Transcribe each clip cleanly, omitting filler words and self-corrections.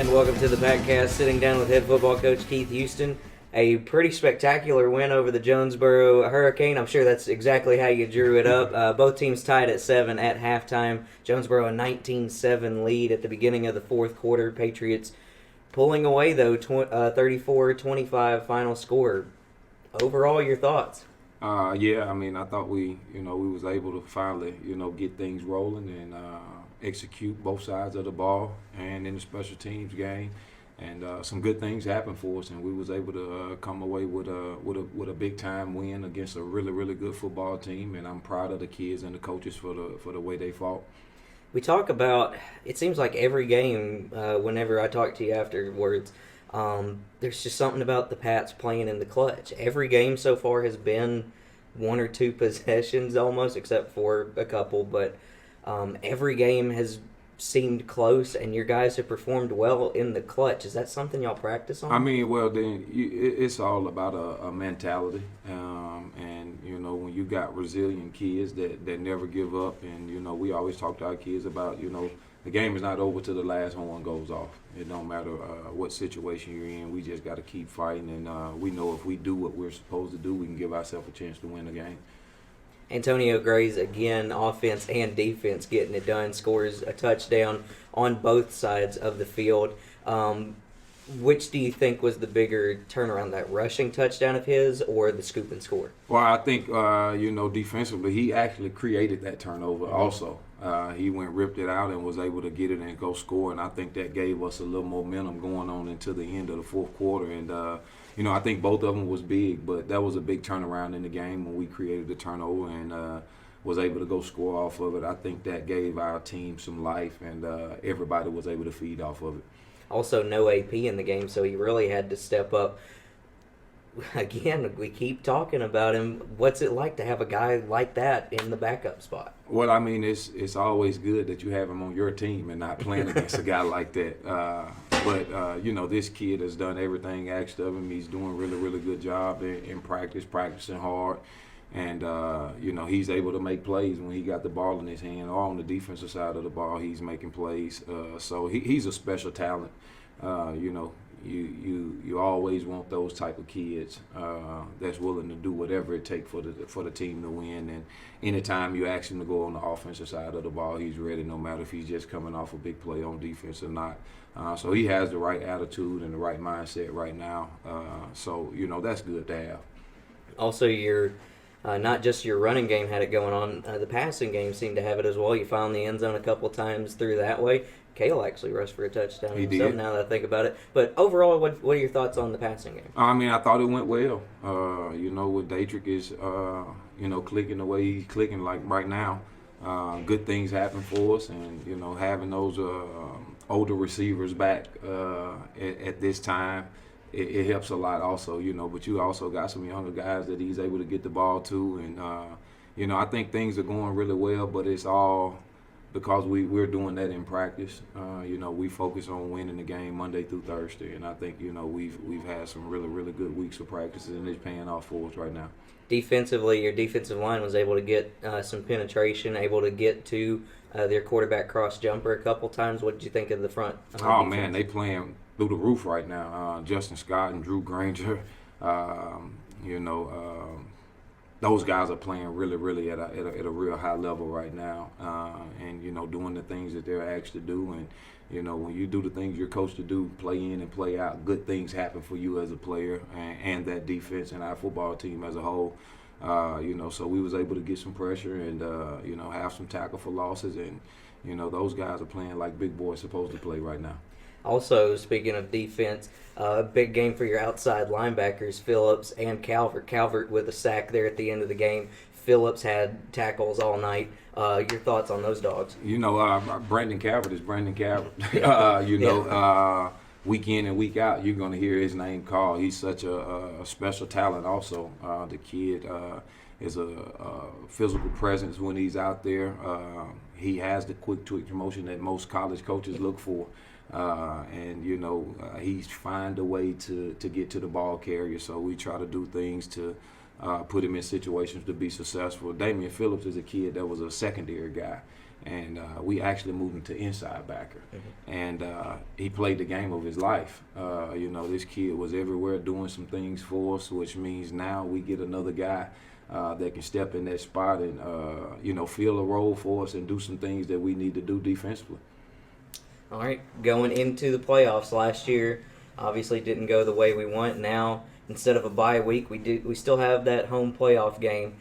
And welcome to the Patcast, sitting down with head football coach Keith Houston. A pretty spectacular win over the Jonesboro Hurricane. I'm sure that's exactly how you drew it up. Both teams tied at 7 at halftime. Jonesboro a 19-7 lead at the beginning of the fourth quarter. Patriots pulling away, though, 34-25 final score. Overall, your thoughts? I thought we was able to finally, get things rolling and execute both sides of the ball and in the special teams game. And some good things happened for us, and we was able to come away with a big time win against a really, really good football team. And I'm proud of the kids and the coaches for the way they fought. We talk about, it seems like every game, whenever I talk to you afterwards, there's just something about the Pats playing in the clutch. Every game so far has been one or two possessions almost, except for a couple, but every game has seemed close, and your guys have performed well in the clutch. Is that something y'all practice on? It's all about a mentality, and when you got resilient kids that never give up, and we always talk to our kids about the game is not over till the last horn goes off. It don't matter what situation you're in. We just got to keep fighting, and we know if we do what we're supposed to do, we can give ourselves a chance to win the game. Antonio Grays, again, offense and defense getting it done, scores a touchdown on both sides of the field. Which do you think was the bigger turnaround, that rushing touchdown of his or the scoop and score? Well, I think, defensively, he actually created that turnover also. He ripped it out and was able to get it and go score, and I think that gave us a little momentum going on into the end of the fourth quarter. And, I think both of them was big, but that was a big turnaround in the game when we created the turnover and was able to go score off of it. I think that gave our team some life, and everybody was able to feed off of it. Also, no AP in the game, so he really had to step up. Again, we keep talking about him. What's it like to have a guy like that in the backup spot? Well, it's always good that you have him on your team and not playing against a guy like that. But this kid has done everything asked of him. He's doing a really, really good job in practicing hard. And, he's able to make plays when he got the ball in his hand, or on the defensive side of the ball, he's making plays. So he's a special talent. You always want those type of kids that's willing to do whatever it takes for the team to win. And anytime you ask him to go on the offensive side of the ball, he's ready, no matter if he's just coming off a big play on defense or not. So he has the right attitude and the right mindset right now. That's good to have. Also, not just your running game had it going on, the passing game seemed to have it as well. You found the end zone a couple times through that way. Kale actually rushed for a touchdown himself, now that I think about it. But overall, what are your thoughts on the passing game? I thought it went well. With Daedric is, clicking the way he's clicking like right now, good things happen for us. And, having those older receivers back at this time, it helps a lot also, but you also got some younger guys that he's able to get the ball to. And, I think things are going really well, but it's all because we're doing that in practice. We focus on winning the game Monday through Thursday. And I think, we've had some really, really good weeks of practices, and it's paying off for us right now. Defensively, your defensive line was able to get some penetration, able to get to their quarterback cross jumper a couple times. What did you think of the front? Man, they playing through the roof right now. Justin Scott and Drew Granger, those guys are playing really, really at a real high level right now, and doing the things that they're asked to do. And when you do the things you're coached to do, play in and play out, good things happen for you as a player and that defense and our football team as a whole. So we was able to get some pressure and have some tackle for losses, and those guys are playing like big boys supposed to play right now. Also, speaking of defense, a big game for your outside linebackers, Phillips and Calvert. Calvert with a sack there at the end of the game. Phillips had tackles all night. Your thoughts on those dogs? Brandon Calvert is Brandon Calvert. Week in and week out, you're going to hear his name called. He's such a special talent also. The kid is a physical presence when he's out there. He has the quick twitch motion that most college coaches look for. He's find a way to get to the ball carrier, so we try to do things to put him in situations to be successful. Damian Phillips is a kid that was a secondary guy, and we actually moved him to inside backer. And he played the game of his life. This kid was everywhere doing some things for us, which means now we get another guy that can step in that spot and, fill a role for us and do some things that we need to do defensively. All right, going into the playoffs last year, obviously didn't go the way we want. Now, instead of a bye week, we still have that home playoff game.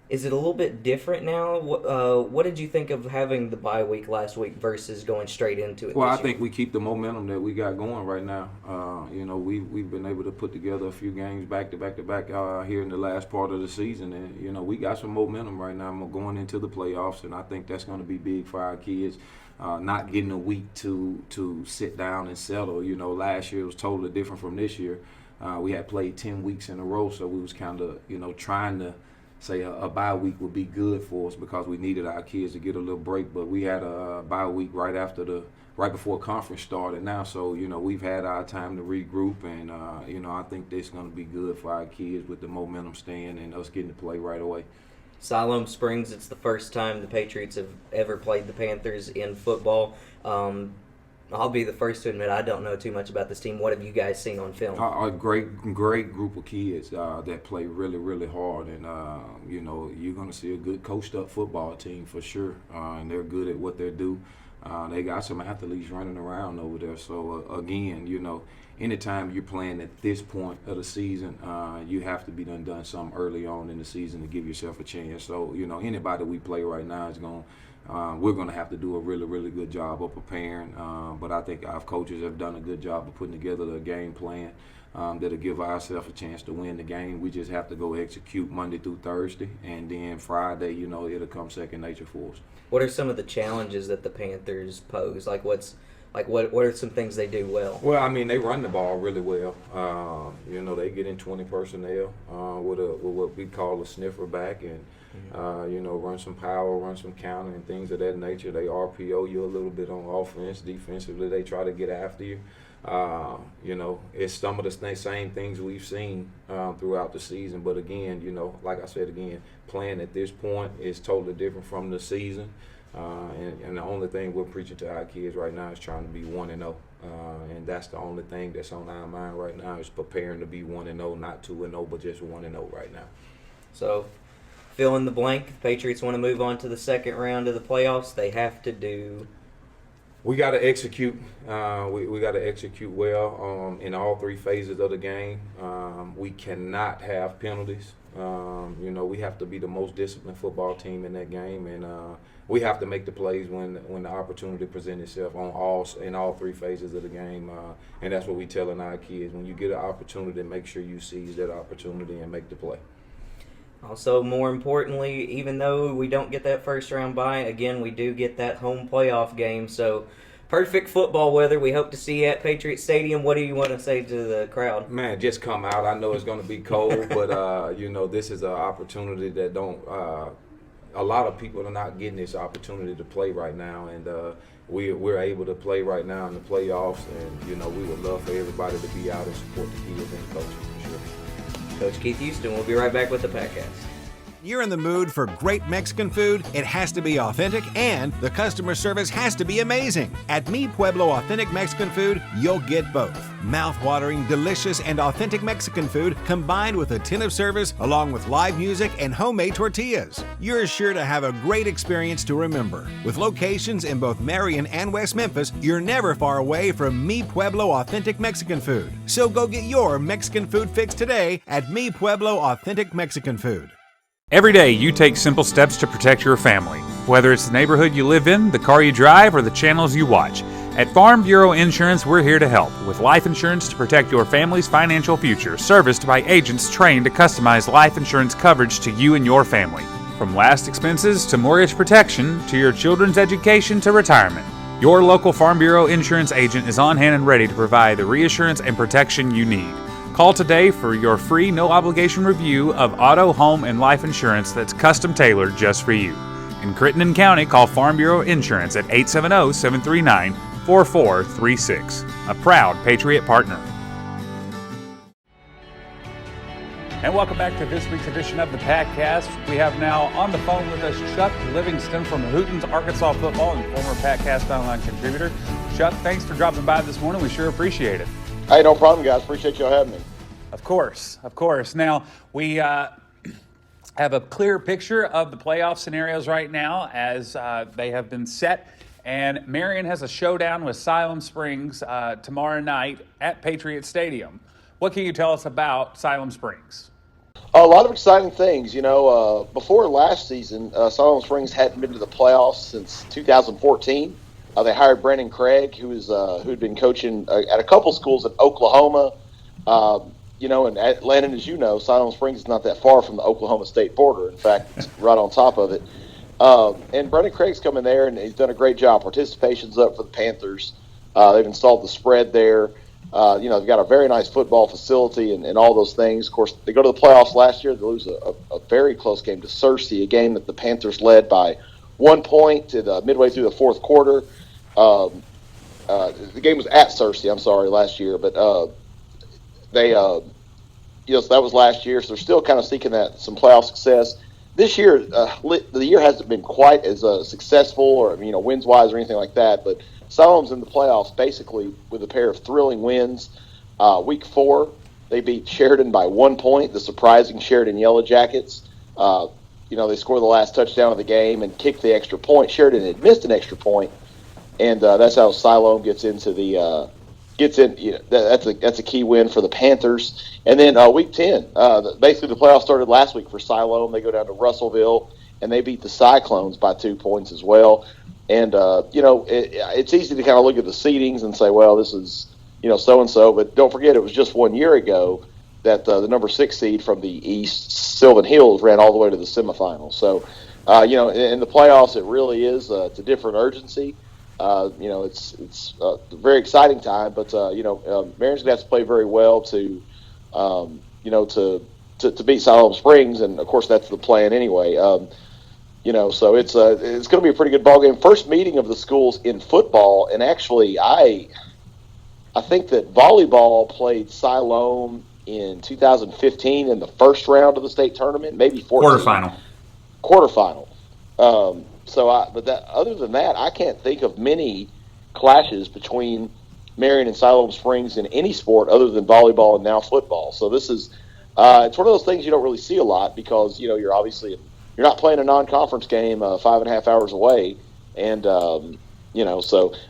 Is it a little bit different now? What did you think of having the bye week last week versus going straight into it? Well, I think we keep the momentum that we got going right now. We've been able to put together a few games back to back here in the last part of the season, and we got some momentum right now going into the playoffs, and I think that's going to be big for our kids. Not getting a week to sit down and settle. Last year was totally different from this year. We had played 10 weeks in a row, so we was kind of trying to say a bye week would be good for us because we needed our kids to get a little break. But we had a bye week right before conference started now, so we've had our time to regroup, and I think this is going to be good for our kids with the momentum staying and us getting to play right away. Siloam Springs, it's the first time the Patriots have ever played the Panthers in football. I'll be the first to admit I don't know too much about this team. What have you guys seen on film? A great group of kids that play really, really hard, and you're going to see a good coached-up football team for sure, and they're good at what they do. They got some athletes running around over there. So, again, anytime you're playing at this point of the season, you have to be done something early on in the season to give yourself a chance. So, anybody we play right now is we're going to have to do a really, really good job of preparing. But I think our coaches have done a good job of putting together a game plan that'll give ourselves a chance to win the game. We just have to go execute Monday through Thursday, and then Friday, it'll come second nature for us. What are some of the challenges that the Panthers pose? What are some things they do well? Well, I mean, they run the ball really well. They get in 20 personnel with what we call a sniffer back, and run some power, run some counter, and things of that nature. They RPO you a little bit on offense. Defensively, they try to get after you. It's some of the same things we've seen throughout the season. But again, like I said again, playing at this point is totally different from the season. And the only thing we're preaching to our kids right now is trying to be 1-0. And that's the only thing that's on our mind right now is preparing to be 1-0, not 2-0, but just 1-0 right now. So, fill in the blank. The Patriots want to move on to the second round of the playoffs. They have to do... We got to execute. We got to execute well in all three phases of the game. We cannot have penalties. We have to be the most disciplined football team in that game, and we have to make the plays when the opportunity presents itself in all three phases of the game. And that's what we telling our kids: when you get an opportunity, make sure you seize that opportunity and make the play. Also, more importantly, even though we don't get that first round bye, again, we do get that home playoff game. So, perfect football weather. We hope to see you at Patriot Stadium. What do you want to say to the crowd? Man, just come out. I know it's going to be cold, but, this is an opportunity that a lot of people are not getting this opportunity to play right now. And we're able to play right now in the playoffs. And, we would love for everybody to be out and support the kids and the coaches for sure. Coach Keith Houston. We'll be right back with the Patcast. You're in the mood for great Mexican food? It has to be authentic, and the customer service has to be amazing. At Mi Pueblo Authentic Mexican Food, you'll get both. Mouth-watering, delicious, and authentic Mexican food combined with attentive service along with live music and homemade tortillas. You're sure to have a great experience to remember. With locations in both Marion and West Memphis, you're never far away from Mi Pueblo Authentic Mexican Food. So go get your Mexican food fix today at Mi Pueblo Authentic Mexican Food. Every day you take simple steps to protect your family. Whether it's the neighborhood you live in, the car you drive, or the channels you watch. At Farm Bureau Insurance, we're here to help with life insurance to protect your family's financial future, serviced by agents trained to customize life insurance coverage to you and your family. From last expenses to mortgage protection to your children's education to retirement. Your local Farm Bureau Insurance agent is on hand and ready to provide the reassurance and protection you need. Call today for your free no-obligation review of auto, home, and life insurance that's custom-tailored just for you. In Crittenden County, call Farm Bureau Insurance at 870-739-4436. A proud Patriot partner. And welcome back to this week's edition of the Patcast. We have now on the phone with us Chuck Livingston from Hootens Arkansas Football and former Patcast Online contributor. Chuck, thanks for dropping by this morning. We sure appreciate it. Hey, no problem, guys. Appreciate y'all having me. Of course. Now, we have a clear picture of the playoff scenarios right now as they have been set. And Marion has a showdown with Siloam Springs tomorrow night at Patriot Stadium. What can you tell us about Siloam Springs? A lot of exciting things. Before last season, Siloam Springs hadn't been to the playoffs since 2014. They hired Brandon Craig, who'd been coaching at a couple schools in Oklahoma. And Landon, as you know, Siloam Springs is not that far from the Oklahoma state border. In fact, it's right on top of it. And Brandon Craig's coming there, and he's done a great job. Participation's up for the Panthers. They've installed the spread there. They've got a very nice football facility and all those things. Of course, they go to the playoffs last year. They lose a very close game to Searcy, a game that the Panthers led by 1 point midway through the fourth quarter. The game was at Searcy, last year. But so that was last year. So they're still kind of seeking some playoff success. This year, the year hasn't been quite as successful or, wins-wise or anything like that. But Siloam's in the playoffs basically with a pair of thrilling wins. Week 4, they beat Sheridan by 1 point, the surprising Sheridan Yellow Jackets. They scored the last touchdown of the game and kicked the extra point. Sheridan had missed an extra point, and that's how Siloam gets into the that's a key win for the Panthers. And then week 10, basically the playoffs started last week for Siloam. They go down to Russellville, and they beat the Cyclones by 2 points as well. And, it's easy to kind of look at the seedings and say, well, this is, so-and-so. But don't forget, it was just 1 year ago that the number 6 seed from the East, Sylvan Hills, ran all the way to the semifinals. So, in the playoffs, it really is it's a different urgency. It's a very exciting time. But, Marion's going to have to play very well to beat Siloam Springs. And, of course, that's the plan anyway. So it's going to be a pretty good ball game. First meeting of the schools in football, and actually, I think that volleyball played Siloam in 2015 in the first round of the state tournament, maybe 14. Quarterfinal. Other than that, I can't think of many clashes between Marion and Siloam Springs in any sport other than volleyball and now football. So this is it's one of those things you don't really see a lot because you're obviously. You're not playing a non-conference game 5.5 hours away, and so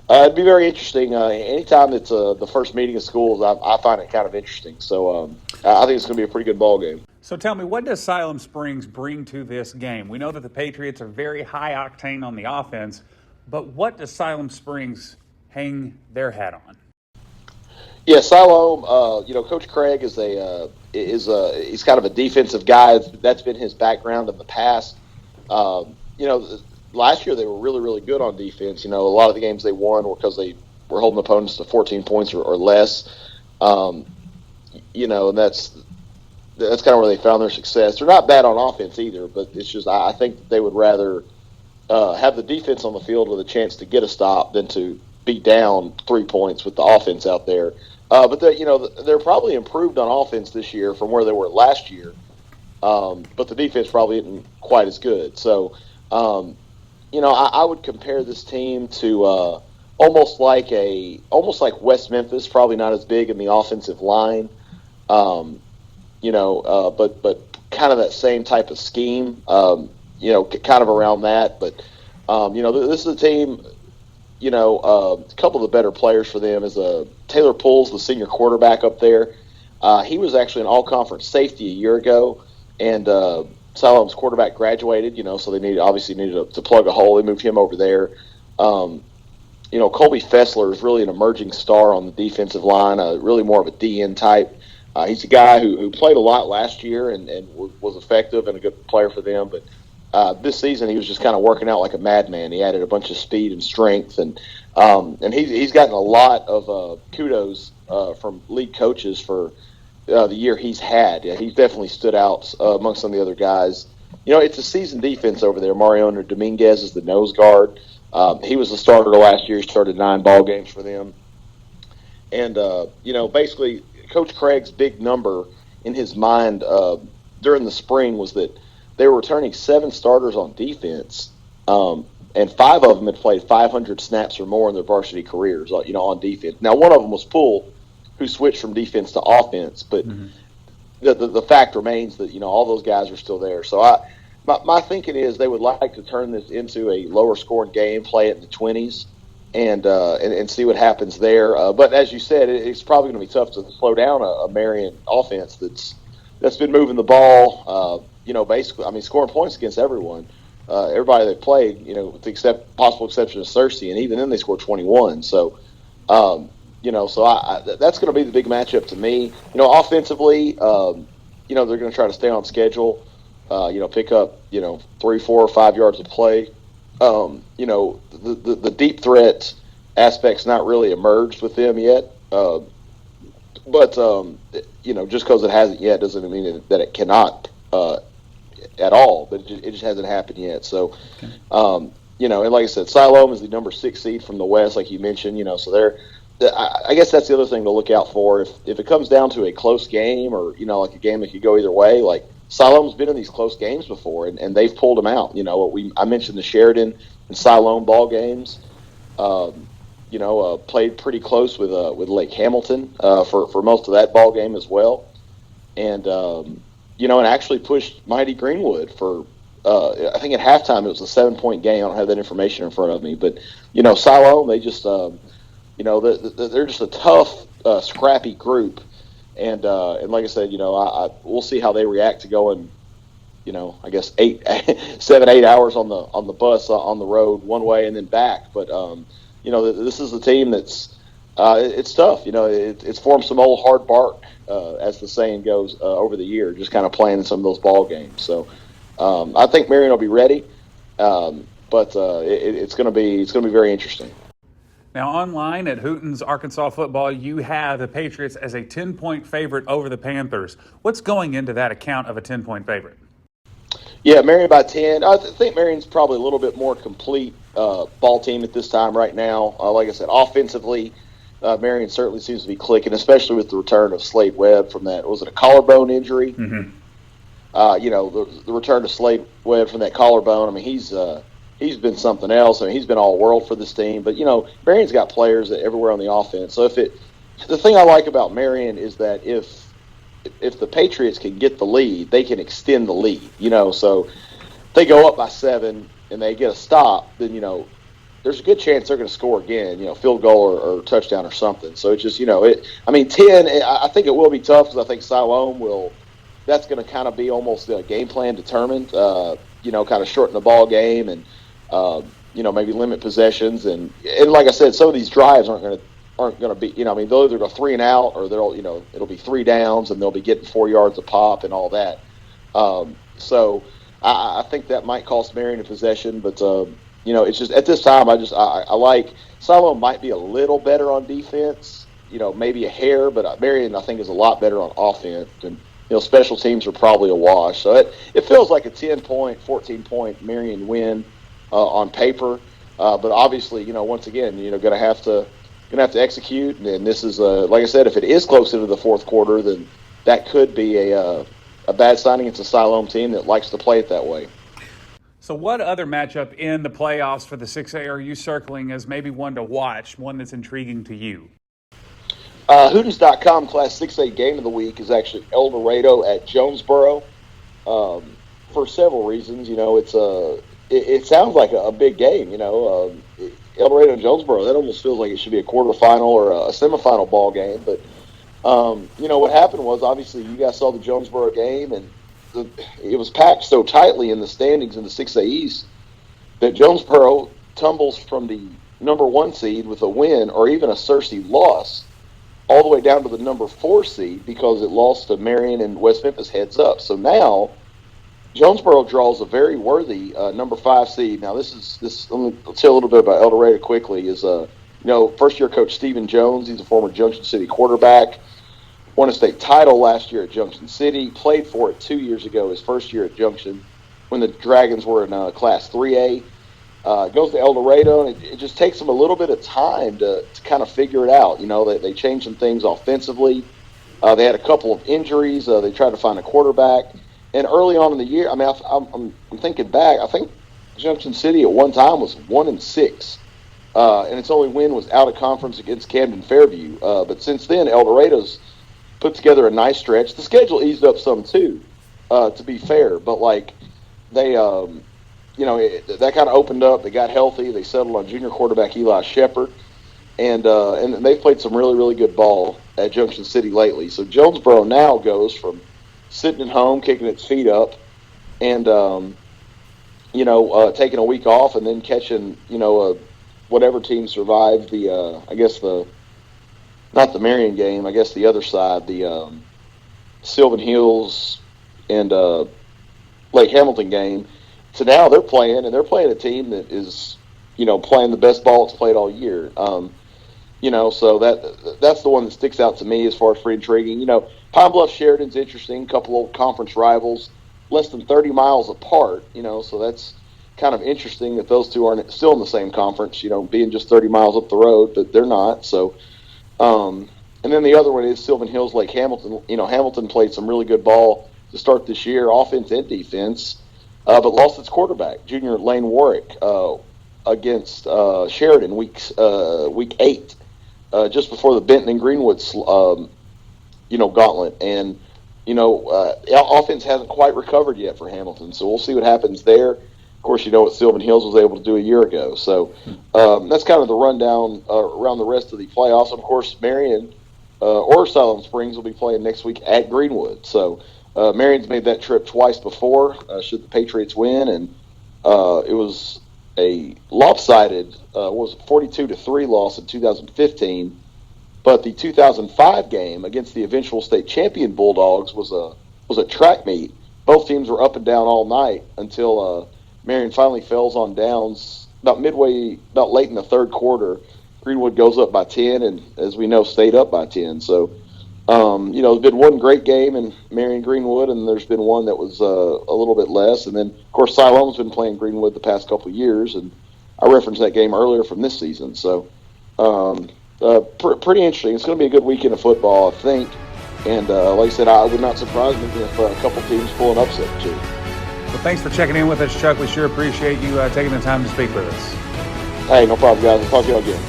it'd be very interesting. Anytime it's the first meeting of schools, I find it kind of interesting. So I think it's going to be a pretty good ball game. So tell me, what does Siloam Springs bring to this game? We know that the Patriots are very high octane on the offense, but what does Siloam Springs hang their hat on? Yeah, Siloam. Coach Craig is he's kind of a defensive guy. That's been his background in the past. Last year they were really, really good on defense. A lot of the games they won were because they were holding opponents to 14 points or less. And that's kind of where they found their success. They're not bad on offense either, but it's just I think that they would rather have the defense on the field with a chance to get a stop than to be down 3 points with the offense out there. But they're probably improved on offense this year from where they were last year. But the defense probably isn't quite as good. So, I would compare this team to almost like West Memphis, probably not as big in the offensive line. But kind of that same type of scheme. Kind of around that. But this is a team. A couple of the better players for them is Taylor Pools, the senior quarterback up there. He was actually an all-conference safety a year ago, and Siloam's quarterback graduated, so they needed to plug a hole. They moved him over there. Colby Fessler is really an emerging star on the defensive line, really more of a DN type. He's a guy who played a lot last year and was effective and a good player for them, but this season he was just kind of working out like a madman. He added a bunch of speed and strength, and he's gotten a lot of kudos from league coaches for the year he's had. Yeah, he's definitely stood out amongst some of the other guys. It's a seasoned defense over there. Mariano Dominguez is the nose guard. He was the starter last year. He started 9 ball games for them. And, basically, Coach Craig's big number in his mind during the spring was that they were returning 7 starters on defense, and 5 of them had played 500 snaps or more in their varsity careers, on defense. Now, one of them was Poole, who switched from defense to offense, but the fact remains that all those guys are still there. So my thinking is they would like to turn this into a lower scoring game, play it in the 20s, and see what happens there. But as you said, it's probably going to be tough to slow down a Marion offense that's been moving the ball. Basically, I mean, scoring points against everyone. Everybody they played, with the possible exception of Cersei, and even then they scored 21. So. That's going to be the big matchup to me. Offensively, they're going to try to stay on schedule. Pick up 3, 4, or 5 yards of play. The deep threat aspect's not really emerged with them yet. But just because it hasn't yet doesn't mean that it cannot at all. But it just hasn't happened yet. So, and like I said, Siloam is the number 6 seed from the West, like you mentioned. So they're. I guess that's the other thing to look out for. If it comes down to a close game or, like a game that could go either way, like Siloam's been in these close games before and they've pulled them out. I mentioned the Sheridan and Siloam ball games, played pretty close with Lake Hamilton for most of that ball game as well. And, and actually pushed Mighty Greenwood for, I think at halftime it was a 7-point game. I don't have that information in front of me. But, Siloam, they just they're just a tough, scrappy group, and like I said, we'll see how they react to going, I guess 7, 8 hours on the bus on the road one way and then back. But this is a team that's it's tough. It's formed some old hard bark, as the saying goes, over the year, just kind of playing in some of those ball games. So I think Marion will be ready, but it's going to be very interesting. Now, online at Hootens Arkansas Football, you have the Patriots as a 10-point favorite over the Panthers. What's going into that account of a 10-point favorite? Yeah, Marion by 10. I think Marion's probably a little bit more complete ball team at this time right now. Like I said, offensively, Marion certainly seems to be clicking, especially with the return of Slade Webb from that. Was it a collarbone injury? Mm-hmm. The return of Slade Webb from that collarbone. I mean, he's been something else. I mean, he's been all world for this team. But, Marion's got players everywhere on the offense. So the thing I like about Marion is that if the Patriots can get the lead, they can extend the lead. So if they go up by 7 and they get a stop, then, there's a good chance they're going to score again, field goal or touchdown or something. So it's just, 10, I think it will be tough because I think Siloam that's going to kind of be almost a game plan determined, kind of shorten the ball game and, maybe limit possessions. And like I said, some of these drives aren't going to be, they'll either go 3 and out or it'll be 3 downs and they'll be getting 4 yards a pop and all that. So I think that might cost Marion a possession, but, it's just at this time, I like Siloam might be a little better on defense, maybe a hair, but Marion I think is a lot better on offense. And, special teams are probably a wash. So it feels like a 10-point, 14-point Marion win on paper. But obviously, once again, going to have to execute. And this is, like I said, if it is close into the fourth quarter, then that could be a bad signing. It's a Siloam team that likes to play it that way. So what other matchup in the playoffs for the 6A are you circling as maybe one to watch, one that's intriguing to you? Hootens.com Class 6A Game of the Week is actually El Dorado at Jonesboro. For several reasons, it sounds like a big game. El Dorado and Jonesboro, that almost feels like it should be a quarterfinal or a semifinal ball game. But what happened was obviously you guys saw the Jonesboro game, and it was packed so tightly in the standings in the 6A East that Jonesboro tumbles from the number 1 seed with a win or even a Cersei loss all the way down to the number 4 seed because it lost to Marion and West Memphis heads up. So now Jonesboro draws a very worthy number 5 seed. Now this. Let me tell a little bit about El Dorado quickly. Is first year coach Stephen Jones. He's a former Junction City quarterback. Won a state title last year at Junction City. Played for it 2 years ago, his first year at Junction, when the Dragons were in Class 3A. Goes to El Dorado, and it just takes them a little bit of time to kind of figure it out. They changed some things offensively. They had a couple of injuries. They tried to find a quarterback. And early on in the year, I mean, I'm thinking back. I think Junction City at one time was 1-6, and its only win was out of conference against Camden Fairview. But since then, El Dorado's put together a nice stretch. The schedule eased up some too, to be fair. But like they, that kind of opened up. They got healthy. They settled on junior quarterback Eli Shepard, and they've played some really, really good ball at Junction City lately. So Jonesboro now goes from sitting at home, kicking its feet up, and taking a week off, and then catching whatever team survived the not the Marion game, I guess the other side, the Sylvan Hills and Lake Hamilton game. So now they're playing a team that is playing the best ball it's played all year. So that's the one that sticks out to me as far as for intriguing. Pine Bluff Sheridan's interesting, a couple old conference rivals, less than 30 miles apart, so that's kind of interesting that those two aren't still in the same conference, being just 30 miles up the road, but they're not. So, and then the other one is Sylvan Hills, Lake Hamilton. Hamilton played some really good ball to start this year, offense and defense, but lost its quarterback, junior Lane Warwick, against Sheridan week 8. Just before the Benton and Greenwood, gauntlet, and offense hasn't quite recovered yet for Hamilton. So we'll see what happens there. Of course, what Sylvan Hills was able to do a year ago. So that's kind of the rundown around the rest of the playoffs. Of course, Marion or Siloam Springs will be playing next week at Greenwood. So Marion's made that trip twice before. Should the Patriots win, and it was a lopsided 42-3 loss in 2015, but the 2005 game against the eventual state champion Bulldogs was a track meet. Both teams were up and down all night until Marion finally falls on downs about late in the third quarter. Greenwood goes up by 10, and as we know, stayed up by 10. So there's been one great game in Marion Greenwood, and there's been one that was a little bit less. And then, of course, Siloam's been playing Greenwood the past couple of years, and I referenced that game earlier from this season. So pretty interesting. It's going to be a good weekend of football, I think. And like I said, I would not surprise me if a couple teams pull an upset too. Well, thanks for checking in with us, Chuck. We sure appreciate you taking the time to speak with us. Hey, no problem, guys. I'll talk to you all again.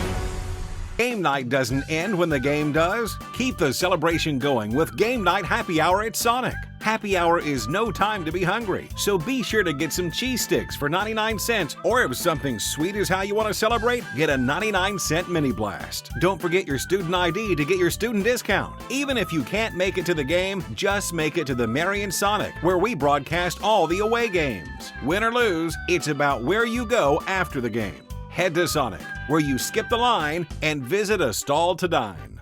Game night doesn't end when the game does. Keep the celebration going with Game Night Happy Hour at Sonic. Happy Hour is no time to be hungry, so be sure to get some cheese sticks for 99 cents, or if something sweet is how you want to celebrate, get a 99-cent mini blast. Don't forget your student ID to get your student discount. Even if you can't make it to the game, just make it to the Marion Sonic, where we broadcast all the away games. Win or lose, it's about where you go after the game. Head to Sonic, where you skip the line and visit a stall to dine.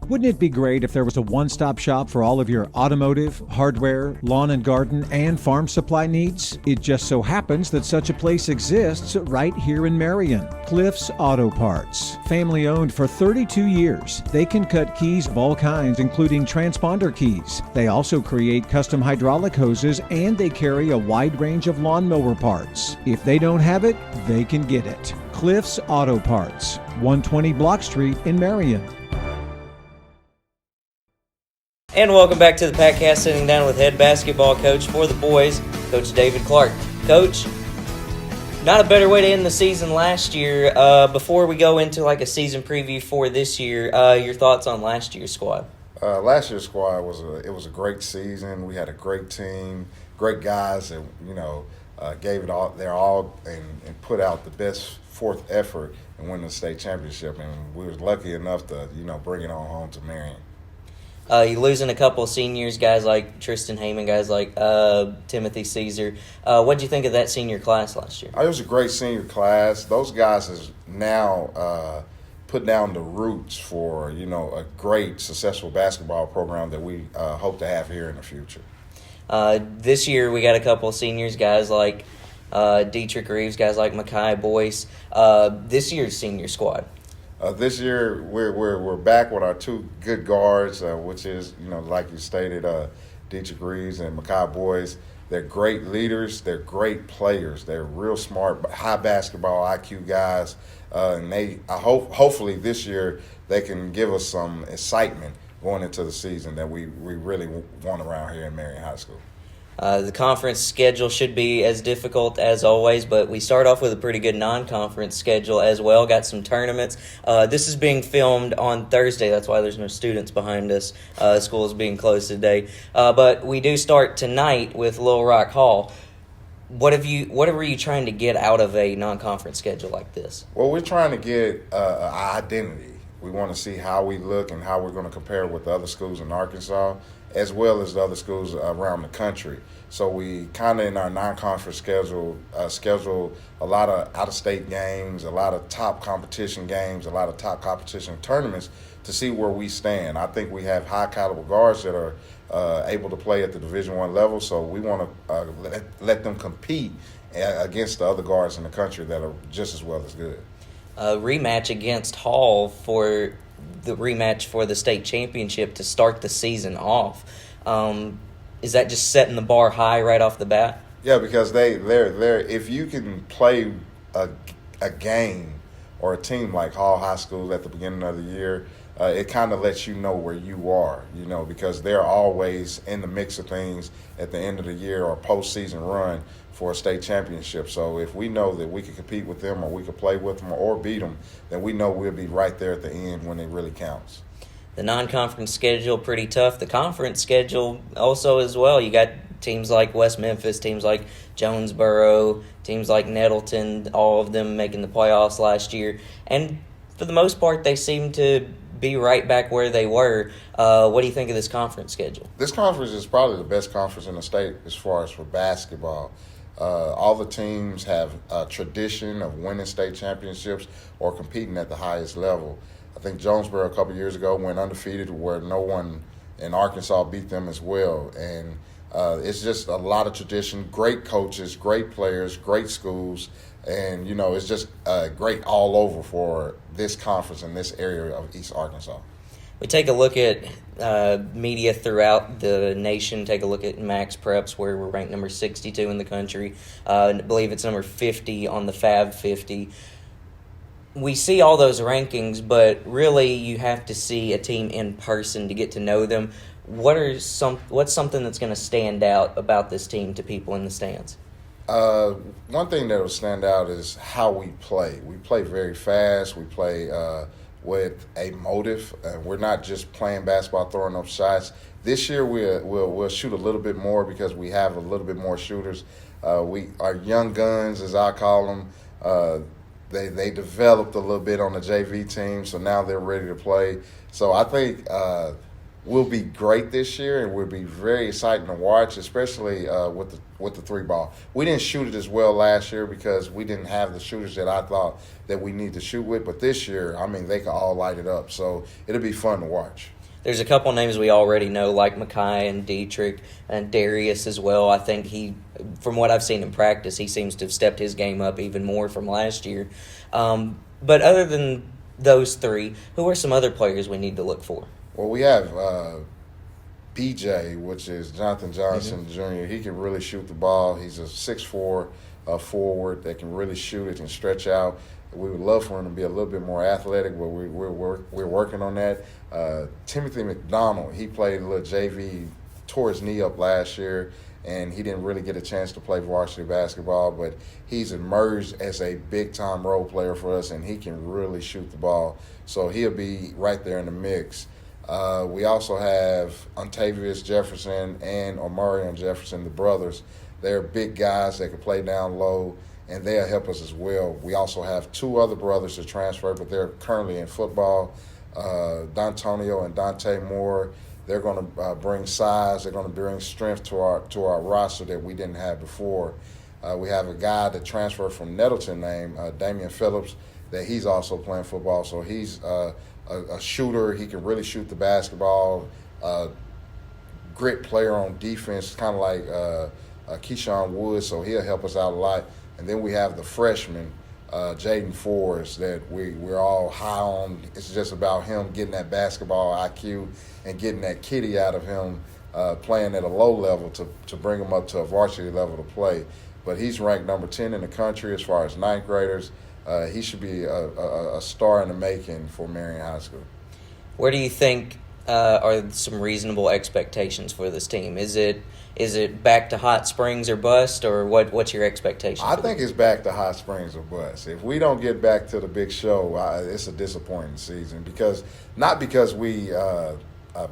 Wouldn't it be great if there was a one-stop shop for all of your automotive, hardware, lawn and garden, and farm supply needs? It just so happens that such a place exists right here in Marion. Cliff's Auto Parts. Family owned for 32 years. They can cut keys of all kinds, including transponder keys. They also create custom hydraulic hoses, and they carry a wide range of lawnmower parts. If they don't have it, they can get it. Cliff's Auto Parts, 120 Block Street in Marion. And welcome back to the Patcast, sitting down with head basketball coach for the boys, Coach David Clark. Coach, not a better way to end the season last year. Before we go into like a season preview for this year, your thoughts on last year's squad? Last year's squad was a great season. We had a great team, great guys that gave it all their all and put out the best fourth effort and win the state championship. And we were lucky enough to bring it on home to Marion. You're losing a couple of seniors, guys like Tristan Heyman, guys like Timothy Caesar. What did you think of that senior class last year? It was a great senior class. Those guys has now put down the roots for a great, successful basketball program that we hope to have here in the future. This year we got a couple of seniors, guys like Dietrich Reeves, guys like Makai Boyce. This year's senior squad. This year, we're back with our two good guards, which is, like you stated, Dietrich Reeves and Makai Boyce. They're great leaders. They're great players. They're real smart, high basketball IQ guys. And hopefully this year they can give us some excitement going into the season that we really want around here in Marion High School. The conference schedule should be as difficult as always, but we start off with a pretty good non-conference schedule as well. Got some tournaments. This is being filmed on Thursday. That's why there's no students behind us. School is being closed today. But we do start tonight with Little Rock Hall. What were you trying to get out of a non-conference schedule like this? Well, we're trying to get an identity. We want to see how we look and how we're going to compare with the other schools in Arkansas, as well as the other schools around the country. So we kind of in our non-conference schedule a lot of out-of-state games, a lot of top competition games, a lot of top competition tournaments to see where we stand. I think we have high-caliber guards that are able to play at the Division I level, so we want to let them compete against the other guards in the country that are just as well as good. Rematch against Hall for the rematch for the state championship to start the season off. Is that just setting the bar high right off the bat? Yeah, because they're if you can play a game or a team like Hall High School at the beginning of the year, it kind of lets you know where you are, because they're always in the mix of things at the end of the year or postseason run for a state championship. So if we know that we can compete with them or we can play with them or beat them, then we know we'll be right there at the end when it really counts. The non-conference schedule pretty tough. The conference schedule also as well. You got teams like West Memphis, teams like Jonesboro, teams like Nettleton, all of them making the playoffs last year. And for the most part, they seem to be right back where they were. What do you think of this conference schedule? This conference is probably the best conference in the state as far as for basketball. All the teams have a tradition of winning state championships or competing at the highest level. I think Jonesboro a couple years ago went undefeated where no one in Arkansas beat them as well. And it's just a lot of tradition, great coaches, great players, great schools. And, it's just great all over for this conference in this area of East Arkansas. We take a look at media throughout the nation. Take a look at Max Preps, where we're ranked number 62 in the country. I believe it's number 50 on the Fab 50. We see all those rankings, but really you have to see a team in person to get to know them. What's something that's going to stand out about this team to people in the stands? One thing that will stand out is how we play. We play very fast. We play with a motive. We're not just playing basketball, throwing up shots. This year we'll shoot a little bit more because we have a little bit more shooters. Our young guns, as I call them, they developed a little bit on the JV team, so now they're ready to play. So I think we'll be great this year, and we'll be very exciting to watch, especially with the three ball. We didn't shoot it as well last year because we didn't have the shooters that I thought that we need to shoot with. But this year, they can all light it up. So it'll be fun to watch. There's a couple names we already know, like Mackay and Dietrich and Darius as well. I think from what I've seen in practice, he seems to have stepped his game up even more from last year. But other than those three, who are some other players we need to look for? Well, we have BJ, which is Jonathan Johnson Jr. He can really shoot the ball. He's a 6'4" forward that can really shoot it and stretch out. We would love for him to be a little bit more athletic, but we're working on that. Timothy McDonald, he played a little JV, tore his knee up last year, and he didn't really get a chance to play varsity basketball, but he's emerged as a big-time role player for us, and he can really shoot the ball. So he'll be right there in the mix. We also have Ontavious Jefferson and Omarion Jefferson, the brothers. They're big guys that can play down low, and they'll help us as well. We also have two other brothers that transferred, but they're currently in football, D'Antonio and Dante Moore. They're going to bring size. They're going to bring strength to our roster that we didn't have before. We have a guy that transferred from Nettleton named Damian Phillips that he's also playing football. So he's a shooter. He can really shoot the basketball. Grit player on defense, kind of like Keyshawn Woods, so he'll help us out a lot. And then we have the freshman, Jaden Forrest, that we're all high on. It's just about him getting that basketball IQ and getting that kitty out of him, playing at a low level to bring him up to a varsity level to play. But he's ranked number 10 in the country as far as ninth graders. He should be a star in the making for Marion High School. Where do you think are some reasonable expectations for this team? Is it back to Hot Springs or bust, or what's your expectation? I think it's back to Hot Springs or bust. If we don't get back to the big show, it's a disappointing season, not because we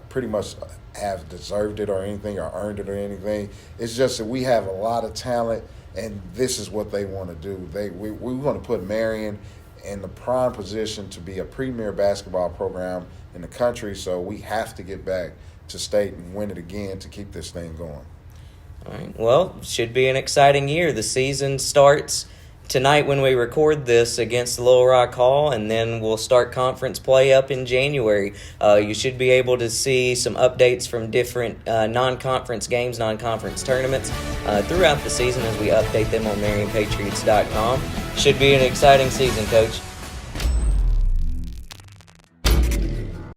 pretty much have deserved it or anything or earned it or anything. It's just that we have a lot of talent, and this is what they want to do. We want to put Marion in the prime position to be a premier basketball program in the country, so we have to get back to state and win it again to keep this thing going. All right. Well, should be an exciting year. The season starts tonight when we record this against Little Rock Hall, and then we'll start conference play up in January. You should be able to see some updates from different non-conference games, non-conference tournaments throughout the season as we update them on MarionPatriots.com. Should be an exciting season, Coach.